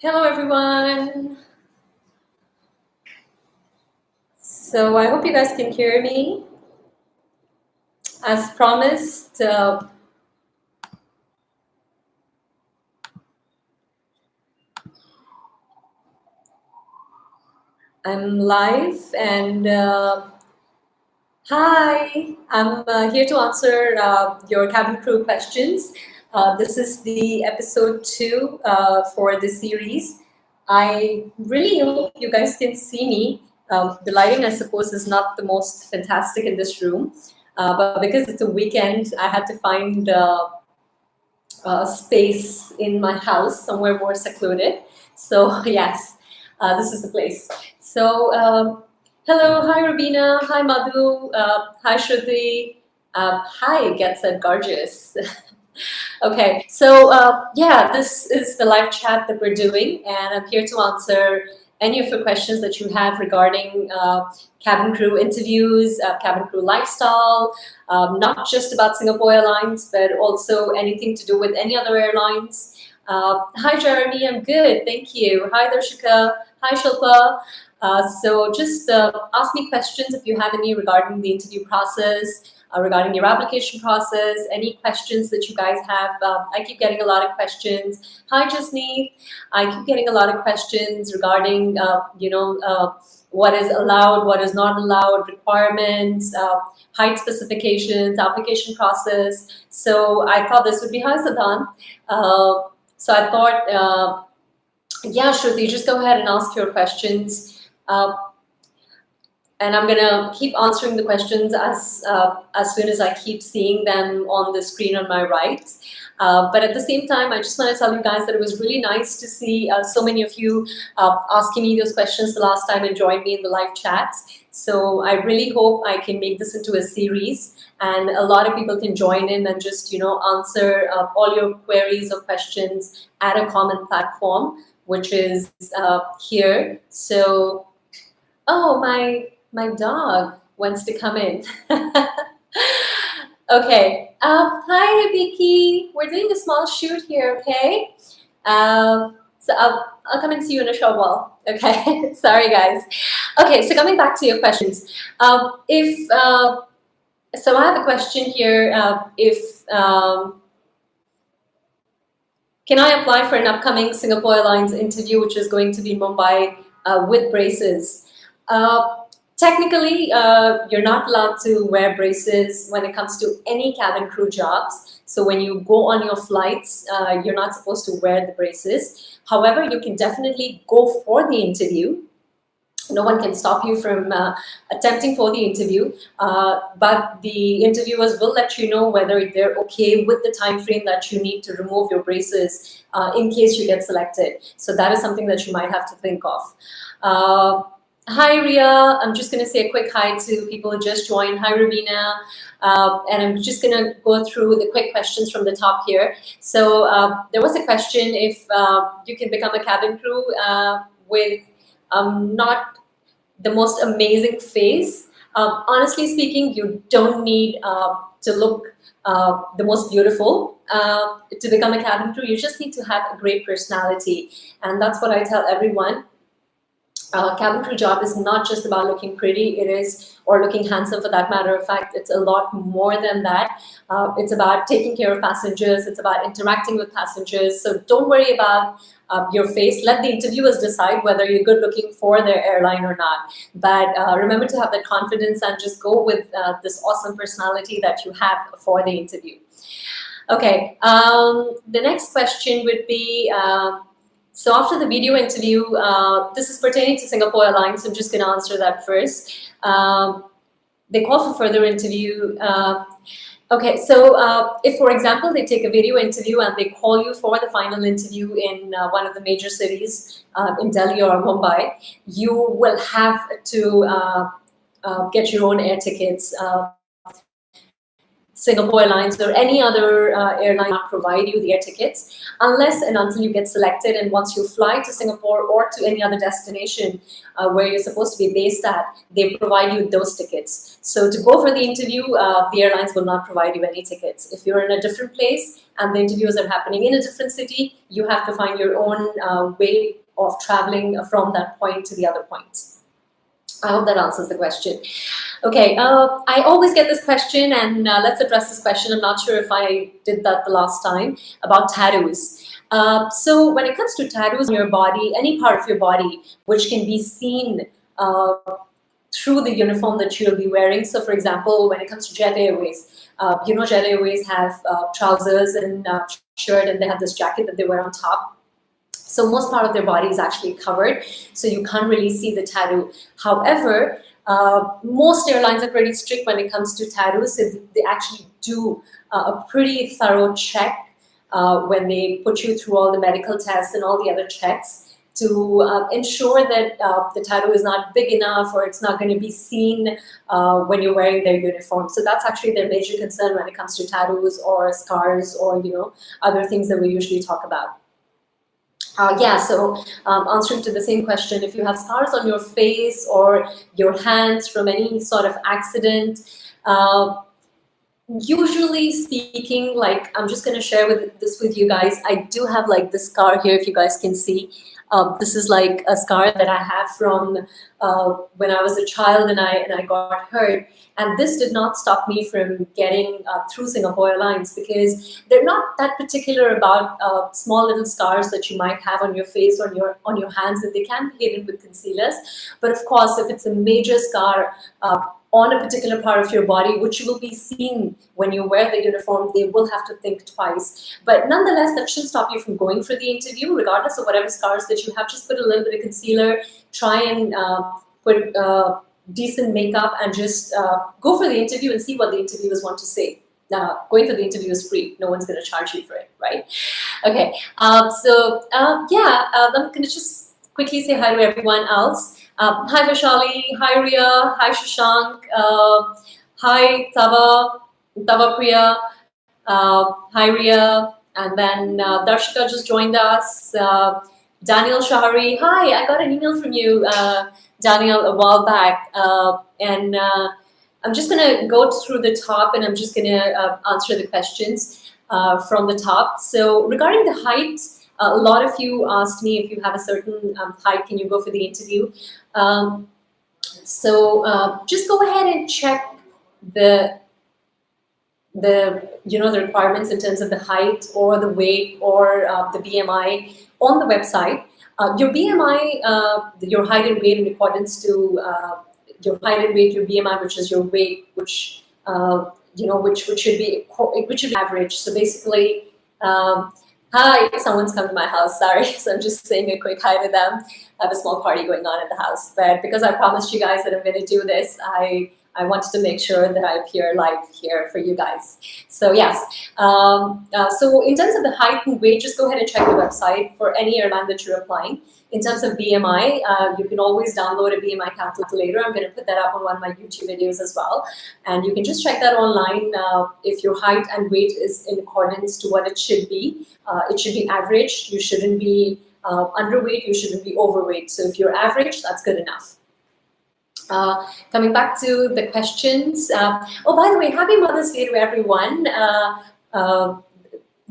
Hello, everyone. So I hope you guys can hear me. As promised, I'm live and hi, I'm here to answer your cabin crew questions. This is the episode 2 for this series. I really hope you guys can see me. The lighting, I suppose, is not the most fantastic in this room, but because it's a weekend, I had to find space in my house, somewhere more secluded. So yes, this is the place. So hello, hi Rubina, hi Madhu, hi Shruti, hi Get Set Gorgeous. Okay, so yeah, this is the live chat that we're doing, and I'm here to answer any of your questions that you have regarding cabin crew interviews, cabin crew lifestyle, not just about Singapore Airlines, but also anything to do with any other airlines. Hi, Jeremy, I'm good, thank you. Hi, Darshika. Hi, Shilpa. So just ask me questions if you have any regarding the interview process, regarding your application process, any questions that you guys have. I keep getting a lot of questions. Hi, Jasneet. I keep getting a lot of questions regarding, what is allowed, what is not allowed, requirements, height specifications, application process. So I thought this would be hi, Sadan. So I thought, yeah, Shruti, just go ahead and ask your questions. And I'm gonna keep answering the questions as soon as I keep seeing them on the screen on my right. But at the same time, I just want to tell you guys that it was really nice to see so many of you asking me those questions the last time and join me in the live chat. So I really hope I can make this into a series, and a lot of people can join in and just answer all your queries or questions at a common platform, which is here. So, oh, my dog wants to come in. Okay. Hi, Vicky. We're doing a small shoot here, okay? So I'll come and see you in a short while. Okay. Sorry, guys. Okay. So coming back to your questions, if so, I have a question here. If Can I apply for an upcoming Singapore Airlines interview, which is going to be Mumbai, with braces? Technically, you're not allowed to wear braces when it comes to any cabin crew jobs. So when you go on your flights, you're not supposed to wear the braces. However, you can definitely go for the interview. No one can stop you from attempting for the interview, but the interviewers will let you know whether they're okay with the time frame that you need to remove your braces in case you get selected. So that is something that you might have to think of. Hi, Ria. I'm just going to say a quick hi to people who just joined. Hi, Rubina. And I'm just going to go through the quick questions from the top here. So there was a question if you can become a cabin crew with not the most amazing face. Honestly speaking, you don't need to look the most beautiful to become a cabin crew. You just need to have a great personality. And that's what I tell everyone. Cabin crew job is not just about looking pretty, it is, or looking handsome for that matter of fact. It's a lot more than that. It's about taking care of passengers, it's about interacting with passengers. So don't worry about your face. Let the interviewers decide whether you're good looking for their airline or not. But remember to have that confidence and just go with this awesome personality that you have for the interview. Okay, the next question would be, so after the video interview, this is pertaining to Singapore Airlines, so I'm just going to answer that first. They call for further interview. Okay, so if, for example, they take a video interview and they call you for the final interview in one of the major cities in Delhi or Mumbai, you will have to get your own air tickets. Singapore Airlines or any other airline not provide you the air tickets unless and until you get selected. And once you fly to Singapore or to any other destination where you're supposed to be based at, they provide you those tickets. So to go for the interview, the airlines will not provide you any tickets. If you're in a different place and the interviews are happening in a different city, you have to find your own way of traveling from that point to the other point. I hope that answers the question. Okay, I always get this question, and let's address this question. I'm not sure if I did that the last time, about tattoos. So when it comes to tattoos on your body, any part of your body which can be seen through the uniform that you'll be wearing. So for example, when it comes to Jet Airways, Jet Airways have trousers and shirt, and they have this jacket that they wear on top. So most part of their body is actually covered, so you can't really see the tattoo. However, most airlines are pretty strict when it comes to tattoos. So they actually do a pretty thorough check when they put you through all the medical tests and all the other checks to ensure that the tattoo is not big enough or it's not going to be seen when you're wearing their uniform. So that's actually their major concern when it comes to tattoos or scars or other things that we usually talk about. So answering to the same question, if you have scars on your face or your hands from any sort of accident, usually speaking, like I'm just going to share this with you guys. I do have like this scar here, if you guys can see. This is like a scar that I have from when I was a child and I got hurt. And this did not stop me from getting through Singapore Airlines, because they're not that particular about small little scars that you might have on your face or on your hands, and they can be hidden with concealers. But of course, if it's a major scar on a particular part of your body, which will be seen when you wear the uniform, they will have to think twice. But nonetheless, that shouldn't stop you from going for the interview, regardless of whatever scars that you have. Just put a little bit of concealer, try and put decent makeup, and just go for the interview and see what the interviewers want to say. Going for the interview is free. No one's going to charge you for it, right? Okay, I'm going to just quickly say hi to everyone else. Hi Vishali, hi Ria, hi Shashank, hi Tava Priya, hi Ria, and then Darshika just joined us. Daniel Shahari, hi, I got an email from you, Daniel, a while back, and I'm just gonna go through the top, and I'm just gonna answer the questions from the top. So regarding the height, a lot of you asked me if you have a certain height, can you go for the interview? Just go ahead and check the requirements in terms of the height or the weight or the BMI on the website. Your BMI, your height and weight in accordance to your height and weight, your BMI, which is your weight, which which should be average. So basically, hi, someone's come to my house. Sorry, so I'm just saying a quick hi to them. I have a small party going on at the house, but because I promised you guys that I'm going to do this, I wanted to make sure that I appear live here for you guys. So yes, so in terms of the height and weight, just go ahead and check the website for any airline that you're applying. In terms of BMI, you can always download a BMI calculator. I'm going to put that up on one of my YouTube videos as well. And you can just check that online if your height and weight is in accordance to what it should be. It should be average. You shouldn't be underweight. You shouldn't be overweight. So if you're average, that's good enough. Coming back to the questions. Oh, by the way, happy Mother's Day to everyone.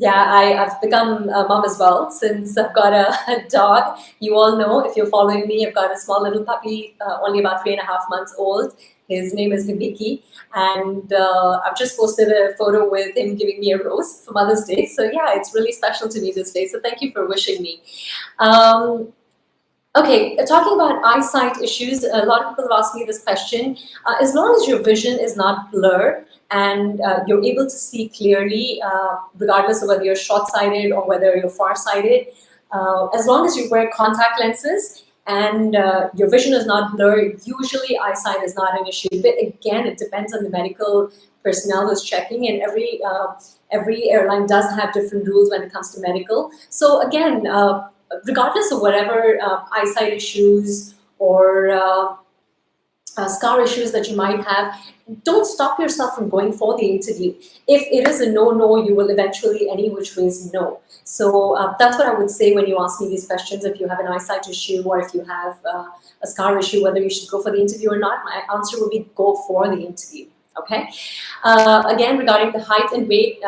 I've become a mom as well since I've got a dog. You all know, if you're following me, I've got a small little puppy, only about 3.5 months old. His name is Hibiki, and I've just posted a photo with him giving me a rose for Mother's Day. So yeah, it's really special to me this day. So thank you for wishing me. Okay, talking about eyesight issues, a lot of people have asked me this question. As long as your vision is not blurred and you're able to see clearly, regardless of whether you're short-sighted or whether you're far-sighted, as long as you wear contact lenses and your vision is not blurred, usually eyesight is not an issue. But again, it depends on the medical personnel who's checking, and every airline does have different rules when it comes to medical. So again, regardless of whatever eyesight issues or scar issues that you might have, don't stop yourself from going for the interview. If it is a no, you will eventually any which ways no. So that's what I would say when you ask me these questions. If you have an eyesight issue or if you have a scar issue, whether you should go for the interview or not, my answer would be go for the interview. Okay. Again, regarding the height and weight,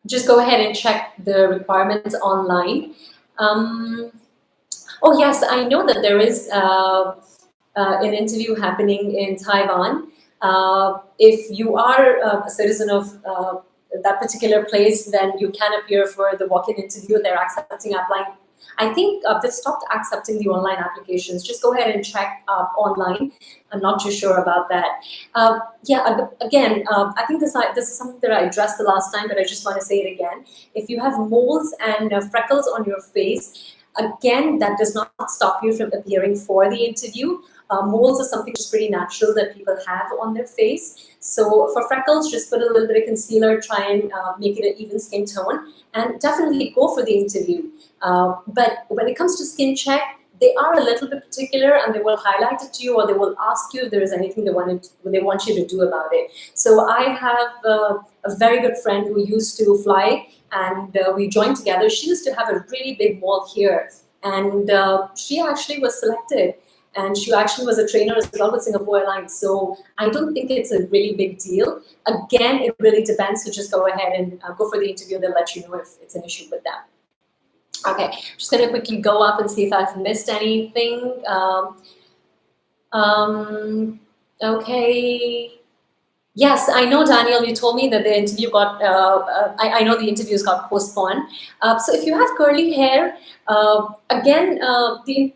just go ahead and check the requirements online. Oh yes, I know that there is an interview happening in Taiwan. If you are a citizen of that particular place, then you can appear for the walk-in interview. They're accepting applying. I think they've stopped accepting the online applications. Just go ahead and check online. I'm not too sure about that. Yeah, again, I think this is something that I addressed the last time, but I just want to say it again. If you have moles and freckles on your face, again, that does not stop you from appearing for the interview. Moles are something that's pretty natural that people have on their face. So for freckles, just put a little bit of concealer, try and make it an even skin tone, and definitely go for the interview. But when it comes to skin check, they are a little bit particular, and they will highlight it to you, or they will ask you if there is anything they want you to do about it. So I have a very good friend who used to fly, and we joined together. She used to have a really big mole here, and she actually was selected. And she actually was a trainer as well with Singapore Airlines. So I don't think it's a really big deal. Again, it really depends. So just go ahead and go for the interview. They'll let you know if it's an issue with them. Okay, just going to quickly go up and see if I've missed anything. Okay. Yes, I know, Daniel, you told me that the interview got, I know the interviews got postponed. So if you have curly hair, again, the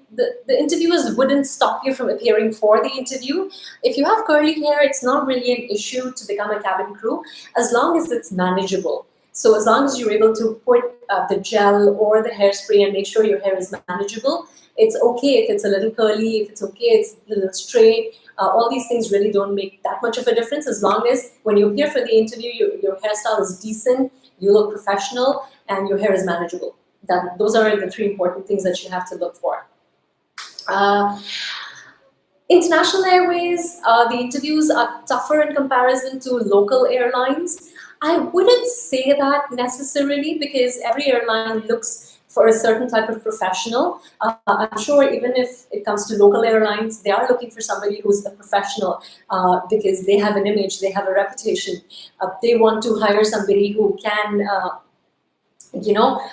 interviewers wouldn't stop you from appearing for the interview. If you have curly hair, it's not really an issue to become a cabin crew, as long as it's manageable. So as long as you're able to put the gel or the hairspray and make sure your hair is manageable, it's okay if it's a little curly, if it's okay, it's a little straight. All these things really don't make that much of a difference, as long as when you appear for the interview, your hairstyle is decent, you look professional, and your hair is manageable. Those are the three important things that you have to look for. International Airways, the interviews are tougher in comparison to local airlines. I wouldn't say that necessarily, because every airline looks for a certain type of professional. I'm sure even if it comes to local airlines, they are looking for somebody who's a professional because they have an image, they have a reputation. They want to hire somebody who can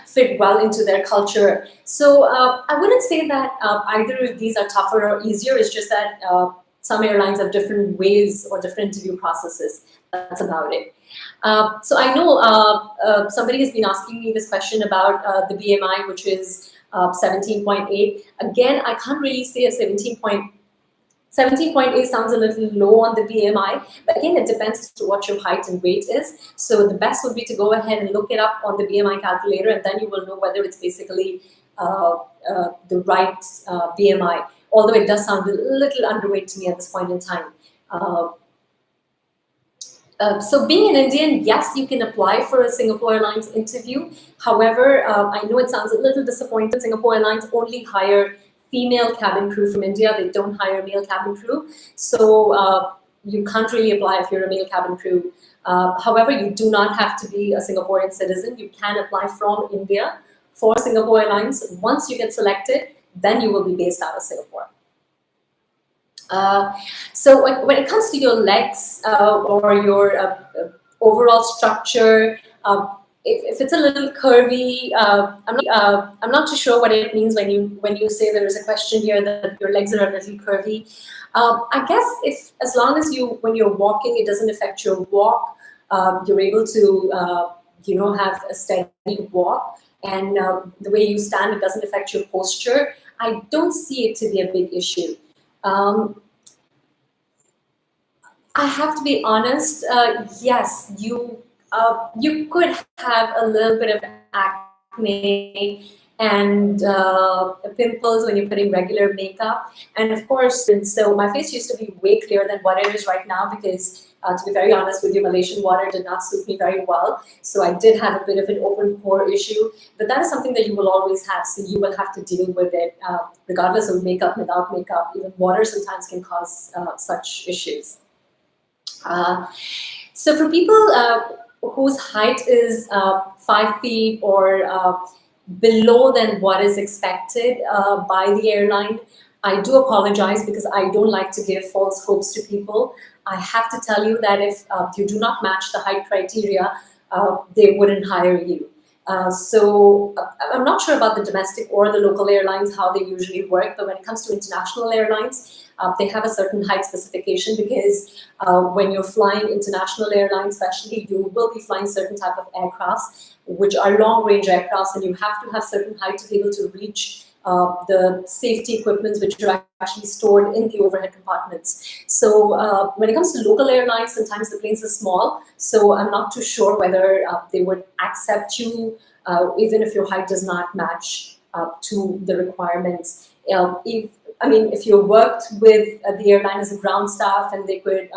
fit well into their culture. So I wouldn't say that either of these are tougher or easier. It's just that some airlines have different ways or different interview processes. That's about it. So I know somebody has been asking me this question about the BMI, which is 17.8. Again, I can't really say a 17.8 sounds a little low on the BMI, but again, it depends as to what your height and weight is. So the best would be to go ahead and look it up on the BMI calculator, and then you will know whether it's basically the right BMI, although it does sound a little underweight to me at this point in time. So being an Indian, yes, you can apply for a Singapore Airlines interview. However, I know it sounds a little disappointing. Singapore Airlines only hire female cabin crew from India. They don't hire male cabin crew. So you can't really apply if you're a male cabin crew. However, you do not have to be a Singaporean citizen. You can apply from India for Singapore Airlines. Once you get selected, then you will be based out of Singapore. So when it comes to your legs or your overall structure, if it's a little curvy, I'm not too sure what it means when you say there is a question here that your legs are a little curvy. I guess as long as when you're walking, it doesn't affect your walk. You're able to have a steady walk, and the way you stand, it doesn't affect your posture. I don't see it to be a big issue. I have to be honest. Yes, you could have a little bit of acne and pimples when you're putting regular makeup, and of course, and so my face used to be way clearer than what it is right now because To be very honest with you, Malaysian water did not suit me very well. So I did have a bit of an open pore issue, but that is something that you will always have. So you will have to deal with it regardless of makeup, without makeup. Even water sometimes can cause such issues. So for people whose height is 5 feet or below than what is expected by the airline, I do apologize because I don't like to give false hopes to people. I have to tell you that if you do not match the height criteria, they wouldn't hire you. I'm not sure about the domestic or the local airlines, how they usually work, but when it comes to international airlines, they have a certain height specification because when you're flying international airlines, especially, you will be flying certain type of aircrafts, which are long-range aircrafts, and you have to have certain height to be able to reach the safety equipments which are actually stored in the overhead compartments. So when it comes to local airlines, sometimes the planes are small, so I'm not too sure whether they would accept you even if your height does not match to the requirements. If you worked with the airline as a ground staff and they could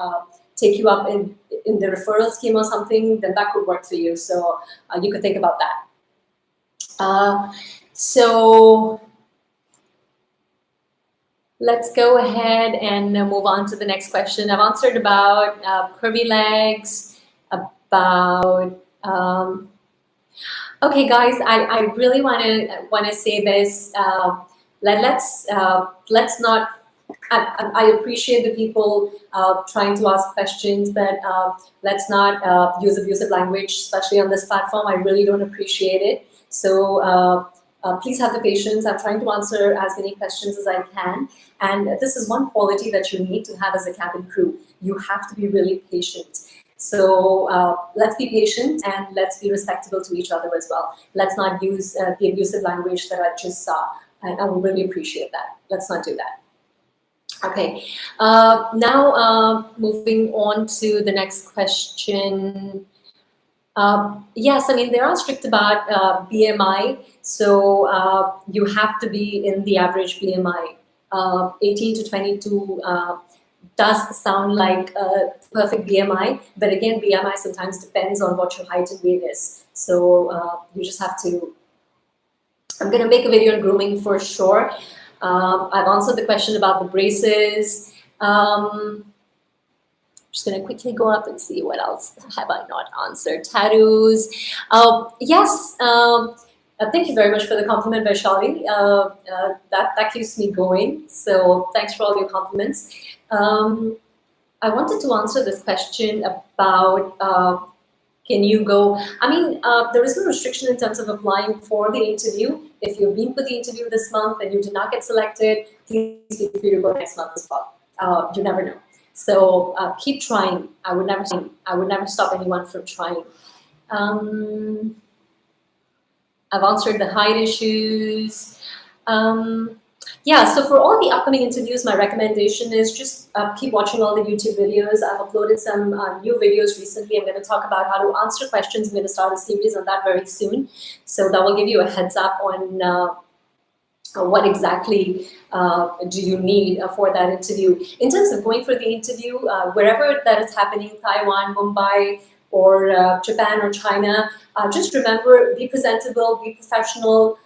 take you up in the referral scheme or something, then that could work for you. So you could think about that. So let's go ahead and move on to the next question. I've answered about curvy legs, about okay, guys. I really want to say this. Let's not. I appreciate the people trying to ask questions, but let's not use abusive language, especially on this platform. I really don't appreciate it. So please have the patience. I'm trying to answer as many questions as I can. And this is one quality that you need to have as a cabin crew. You have to be really patient. So let's be patient and let's be respectful to each other as well. Let's not use the abusive language that I just saw. And I would really appreciate that. Let's not do that. Okay, now moving on to the next question. Yes, I mean, they are strict about BMI, so you have to be in the average BMI. 18 to 22 does sound like a perfect BMI, but again, BMI sometimes depends on what your height and weight is. So you just have to. I'm going to make a video on grooming for sure. I've answered the question about the braces. Just going to quickly go up and see what else have I not answered. Tattoos. Yes. Thank you very much for the compliment, Vaishali. That keeps me going. So thanks for all your compliments. I wanted to answer this question about can you go? I mean, there is no restriction in terms of applying for the interview. If you've been for the interview this month and you did not get selected, please feel free to go next month as well. You never know. So keep trying. I would never stop anyone from trying. I've answered the height issues. Yeah, so for all the upcoming interviews, my recommendation is just keep watching all the YouTube videos. I've uploaded some new videos recently. I'm going to talk about how to answer questions. I'm going to start a series on that very soon. So that will give you a heads up on what exactly do you need for that interview. In terms of going for the interview, wherever that is happening, Taiwan, Mumbai, or Japan or China, just remember, be presentable, be professional,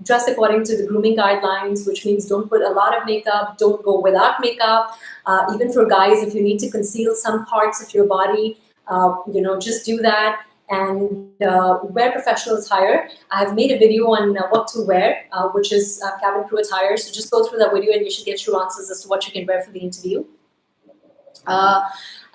dress according to the grooming guidelines, which means don't put a lot of makeup, don't go without makeup. Even for guys, if you need to conceal some parts of your body, just do that. And wear professional attire. I've made a video on what to wear, which is cabin crew attire. So just go through that video and you should get your answers as to what you can wear for the interview.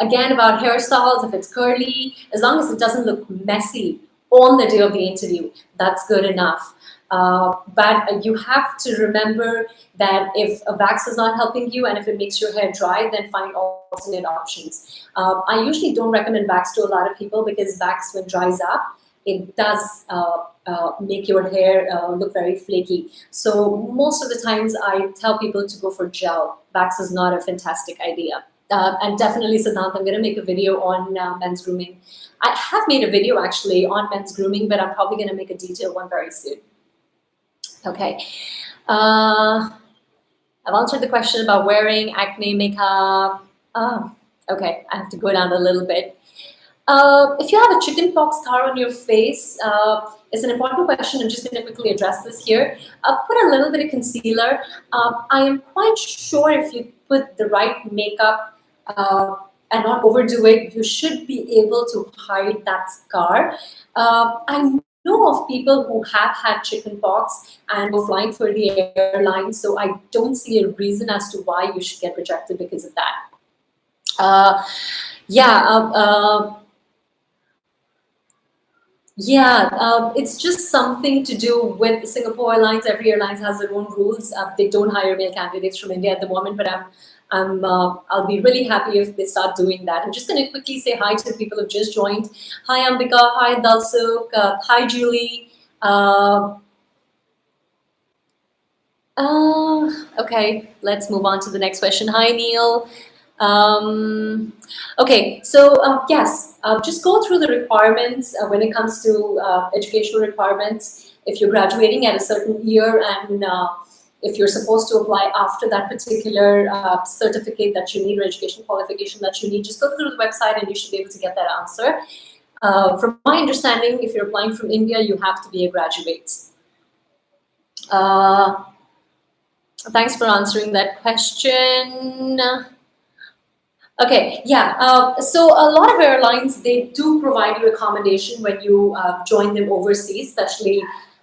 Again, about hairstyles, if it's curly, as long as it doesn't look messy on the day of the interview, that's good enough. But you have to remember that if a wax is not helping you and if it makes your hair dry, then find alternate options. I usually don't recommend wax to a lot of people because wax, when dries up, it does make your hair look very flaky. So most of the times I tell people to go for gel. Wax is not a fantastic idea. And definitely, Siddhant, I'm going to make a video on men's grooming. I have made a video actually on men's grooming, but I'm probably going to make a detailed one very soon. Okay. I've answered the question about wearing acne makeup. Okay, I have to go down a little bit. If you have a chickenpox scar on your face, it's an important question. I'm just going to quickly address this here. Put a little bit of concealer. I am quite sure if you put the right makeup and not overdo it, you should be able to hide that scar. I know of people who have had chickenpox and were flying for the airline, so I don't see a reason as to why you should get rejected because of that. Uh, yeah, it's just something to do with Singapore Airlines. Every airline has their own rules. They don't hire male candidates from India at the moment, but I'll be really happy if they start doing that. I'm just going to quickly say hi to the people who've just joined. Hi, Ambika. Hi, Dalsuk. Hi, Julie. Uh, okay, let's move on to the next question. Hi, Neil. Okay, so yes, just go through the requirements when it comes to educational requirements. If you're graduating at a certain year and if you're supposed to apply after that particular certificate that you need or education qualification that you need, just go through the website and you should be able to get that answer. From my understanding, if you're applying from India, you have to be a graduate. Uh, Thanks for answering that question. Okay, yeah. So a lot of airlines, they do provide you accommodation when you join them overseas, especially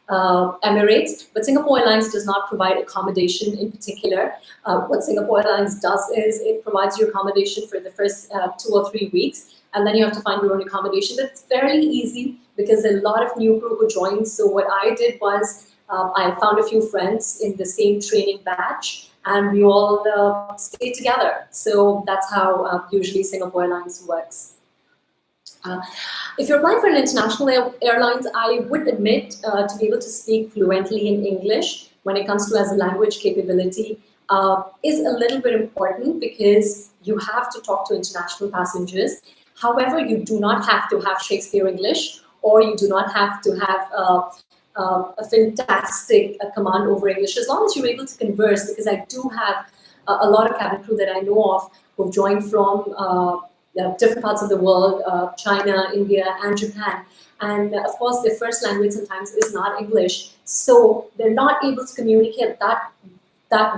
Emirates. But Singapore Airlines does not provide accommodation in particular. What Singapore Airlines does is it provides you accommodation for the first 2 or 3 weeks, and then you have to find your own accommodation. But it's fairly easy because a lot of new crew who join. So what I did was I found a few friends in the same training batch and we all stay together. So that's how usually Singapore Airlines works. If you're applying for an international airlines, I would admit to be able to speak fluently in English when it comes to as a language capability is a little bit important because you have to talk to international passengers. However, you do not have to have Shakespeare English or you do not have to have a fantastic command over English, as long as you're able to converse, because I do have a lot of cabin crew that I know of who've joined from different parts of the world, China, India, and Japan. And of course, their first language sometimes is not English, so they're not able to communicate that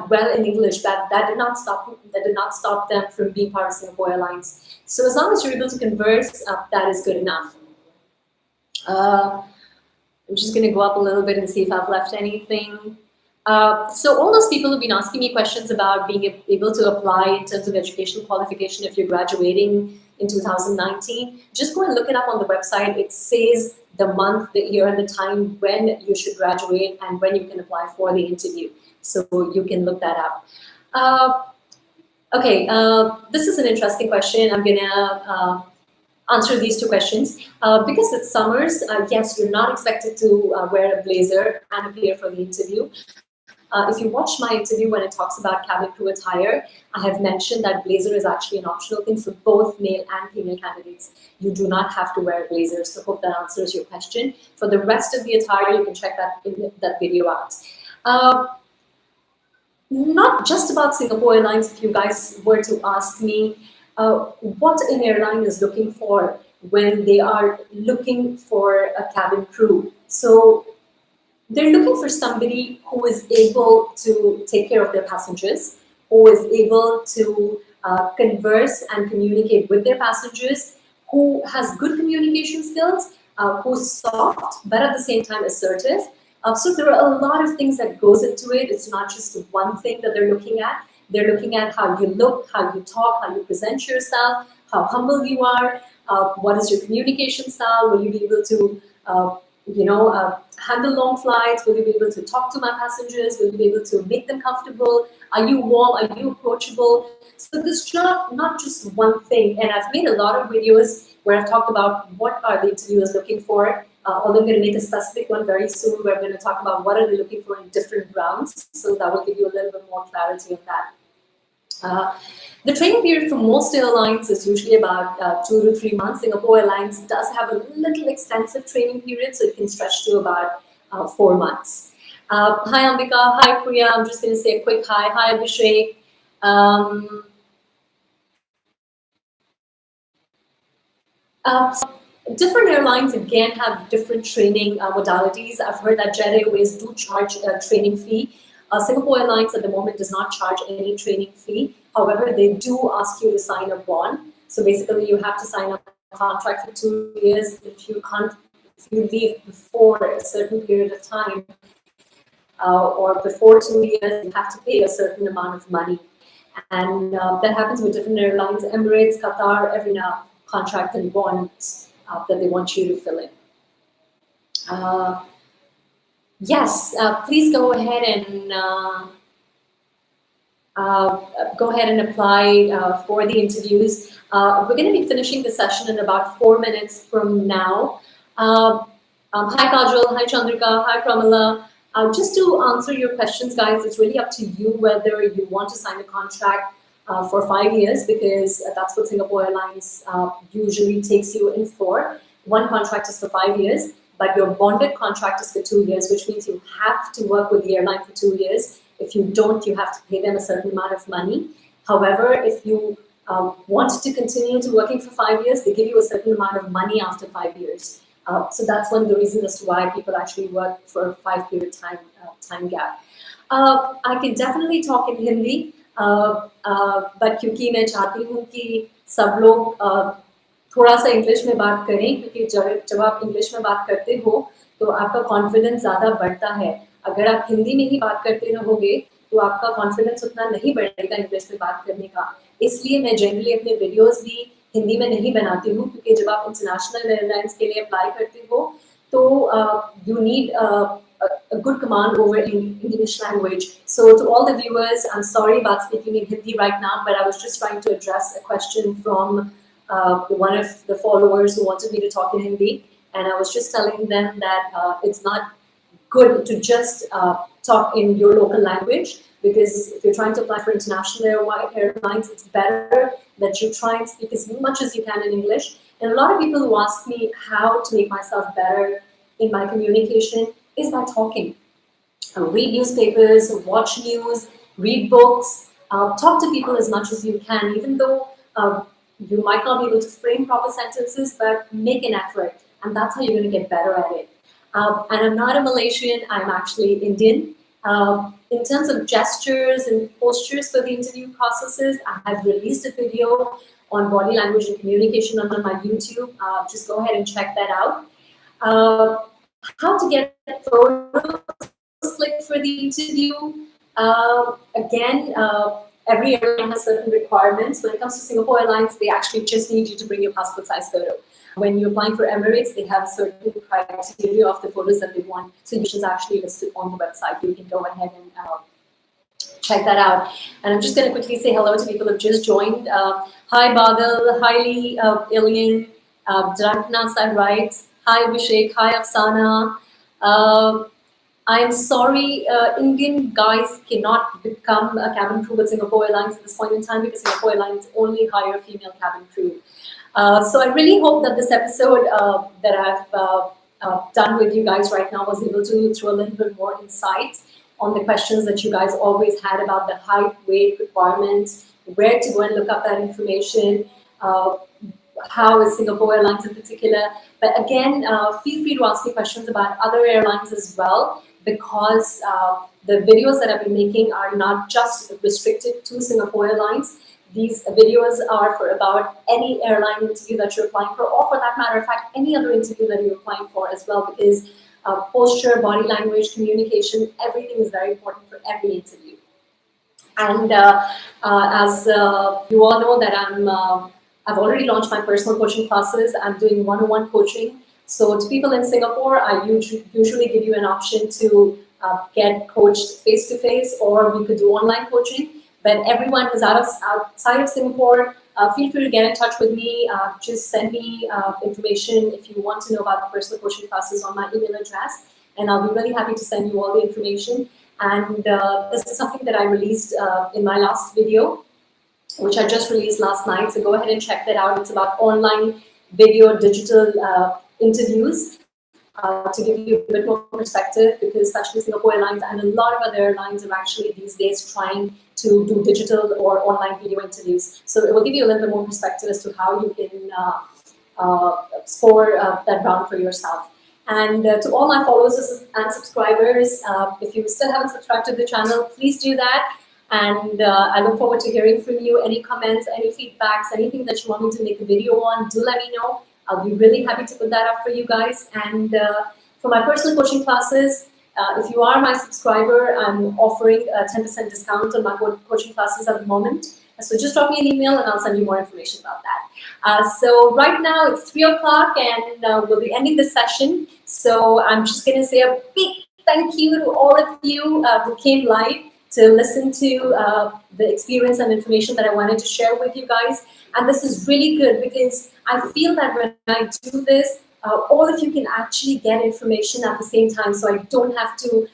well in English. That did not stop them from being part of Singapore Airlines. So as long as you're able to converse, that is good enough. I'm just going to go up a little bit and see if I've left anything. So all those people who've been asking me questions about being able to apply in terms of educational qualification if you're graduating in 2019, just go and look it up on the website. It says the month, the year, and the time when you should graduate and when you can apply for the interview. So you can look that up. Okay, this is an interesting question. I'm going to answer these two questions. Because it's summers, yes, you're not expected to wear a blazer and appear for the interview. If you watch my interview when it talks about cabin crew attire, I have mentioned that blazer is actually an optional thing for both male and female candidates. You do not have to wear a blazer, so hope that answers your question. For the rest of the attire, you can check that video out. Not just about Singapore Airlines, if you guys were to ask me what an airline is looking for when they are looking for a cabin crew. So they're looking for somebody who is able to take care of their passengers, who is able to converse and communicate with their passengers, who has good communication skills, who's soft, but at the same time assertive. So there are a lot of things that goes into it. It's not just one thing that they're looking at. They're looking at how you look, how you talk, how you present yourself, how humble you are, what is your communication style, will you be able to handle long flights, will you be able to talk to my passengers, will you be able to make them comfortable, are you warm, are you approachable? So this not just one thing, and I've made a lot of videos where I've talked about what are the interviewers looking for. Although I'm going to make a specific one very soon where I'm going to talk about what are they looking for in different rounds, so that will give you a little bit more clarity on that. The training period for most airlines is usually about 2 to 3 months. Singapore Airlines does have a little extensive training period, so it can stretch to about 4 months. Hi Ambika, hi Priya, I'm just going to say a quick hi. Hi Abhishek. So different airlines again have different training modalities. I've heard that Jet Airways do charge a training fee. Singapore Airlines at the moment does not charge any training fee. However, they do ask you to sign a bond. So basically, you have to sign a contract for 2 years. If you leave before a certain period of time or before 2 years, you have to pay a certain amount of money. And that happens with different airlines. Emirates, Qatar, every now contract and bonds that they want you to fill in. Yes, please go ahead and apply for the interviews. We're going to be finishing the session in about 4 minutes from now. Hi Kajal, hi Chandrika, hi Pramila. Just to answer your questions, guys, it's really up to you whether you want to sign a contract for 5 years, because that's what Singapore Airlines usually takes you in for. One contract is for 5 years, but your bonded contract is for 2 years, which means you have to work with the airline for 2 years. If you don't, you have to pay them a certain amount of money. However, if you want to continue to working for 5 years, they give you a certain amount of money after 5 years. So that's one of the reasons as to why people actually work for a 5-period time gap. I can definitely talk in Hindi, but क्योंकि मैं चाहती हूँ कि सब लोग थोड़ा सा English में बात करें, क्योंकि जब आप इंग्लिश में बात करते हो तो आपका कॉन्फिडेंस ज़्यादा बढ़ता है. अगर आप हिंदी में ही बात करते रहोगे तो आपका कॉन्फिडेंस उतना नहीं बढ़ेगा इंग्लिश में बात करने का. इसलिए मैं जनरली अपने वीडियोस भी हिंदी में नहीं बनाती हूँ, क्योंकि जब आप इंटरनेशनल एयरलाइंस के लिए अप्लाई करते हो तो you need a good command over English language. So to all the viewers, I'm sorry about speaking in Hindi right now, but I was just trying to address a question from one of the followers who wanted me to talk in Hindi, and I was just telling them that it's not good to just talk in your local language, because if you're trying to apply for international airlines, it's better that you try and speak as much as you can in English. And a lot of people who ask me how to make myself better in my communication is by talking. Read newspapers, watch news, read books, talk to people as much as you can, even though you might not be able to frame proper sentences, but make an effort, and that's how you're going to get better at it. And I'm not a Malaysian, I'm actually Indian. In terms of gestures and postures for the interview processes, I have released a video on body language and communication on my YouTube. Just go ahead and check that out. How to get photos clicked for the interview. Again, every airline has certain requirements. When it comes to Singapore Airlines, they actually just need you to bring your passport size photo. When you're applying for Emirates, they have certain criteria of the photos that they want. So which is actually listed on the website. You can go ahead and check that out. And I'm just going to quickly say hello to people who have just joined. Hi Badal, hi Lee, Ilian, did I pronounce that right? Hi Abhishek, hi Afsana. I'm sorry, Indian guys cannot become a cabin crew with Singapore Airlines at this point in time, because Singapore Airlines only hire female cabin crew. So I really hope that this episode that I've done with you guys right now was able to throw a little bit more insight on the questions that you guys always had about the height, weight requirements, where to go and look up that information, how is Singapore Airlines in particular. But again, feel free to ask me questions about other airlines as well, because the videos that I've been making are not just restricted to Singapore Airlines. These videos are for about any airline interview that you're applying for, or for that matter of fact, any other interview that you're applying for as well, because posture, body language, communication, everything is very important for every interview. And as you all know that I've already launched my personal coaching classes. I'm doing one-on-one coaching. So to people in Singapore, I usually give you an option to get coached face-to-face, or we could do online coaching. But everyone who's outside of Singapore, feel free to get in touch with me. Just send me information if you want to know about the personal coaching classes on my email address, and I'll be really happy to send you all the information. And this is something that I released in my last video, which I just released last night. So go ahead and check that out. It's about online video digital interviews to give you a bit more perspective, because especially Singapore Airlines and a lot of other airlines are actually these days trying to do digital or online video interviews. So it will give you a little bit more perspective as to how you can score that round for yourself. And to all my followers and subscribers, if you still haven't subscribed to the channel, please do that. And I look forward to hearing from you. Any comments, any feedbacks, anything that you want me to make a video on, do let me know. I'll be really happy to put that up for you guys. And for my personal coaching classes, if you are my subscriber, I'm offering a 10% discount on my coaching classes at the moment. So just drop me an email and I'll send you more information about that. So right now it's 3 o'clock and we'll be ending the session. So I'm just going to say a big thank you to all of you who came live to listen to the experience and information that I wanted to share with you guys. And this is really good because I feel that when I do this, all of you can actually get information at the same time. So I don't have to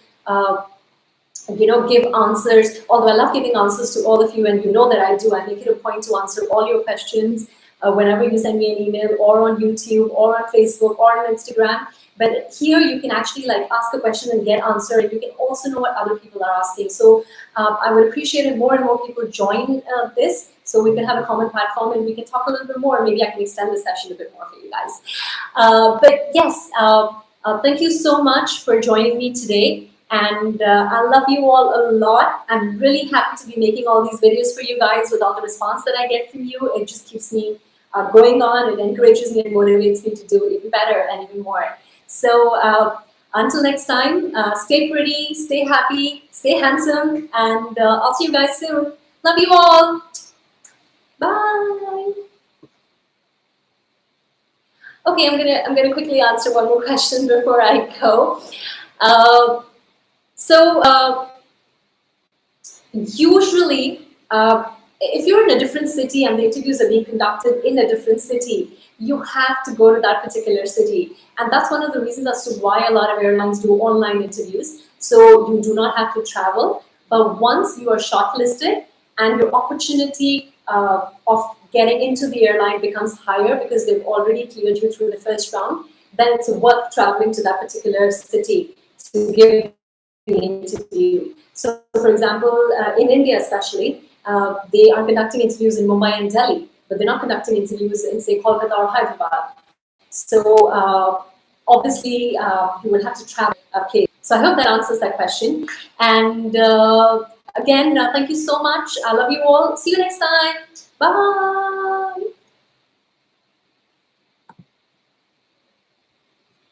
give answers, although I love giving answers to all of you, and you know that I do. I make it a point to answer all your questions whenever you send me an email, or on YouTube, or on Facebook, or on Instagram. But here you can actually ask a question and get answered, and you can also know what other people are asking. So I would appreciate if more and more people join this, so we can have a common platform and we can talk a little bit more. Maybe I can extend the session a bit more for you guys. But yes, thank you so much for joining me today. And I love you all a lot. I'm really happy to be making all these videos for you guys with all the response that I get from you. It just keeps me going on. It encourages me and motivates me to do even better and even more. So until next time, stay pretty, stay happy, stay handsome, and I'll see you guys soon. Love you all. Bye. Okay, I'm gonna quickly answer one more question before I go. Usually, if you're in a different city and the interviews are being conducted in a different city, you have to go to that particular city. And that's one of the reasons as to why a lot of airlines do online interviews. So you do not have to travel. But once you are shortlisted and your opportunity of getting into the airline becomes higher because they've already cleared you through the first round, then it's worth traveling to that particular city to give the interview. So, for example, in India especially, they are conducting interviews in Mumbai and Delhi, but they're not conducting interviews in, say, Kolkata or Hyderabad. So, obviously, you will have to travel. Okay. So, I hope that answers that question. And again, thank you so much. I love you all. See you next time. Bye.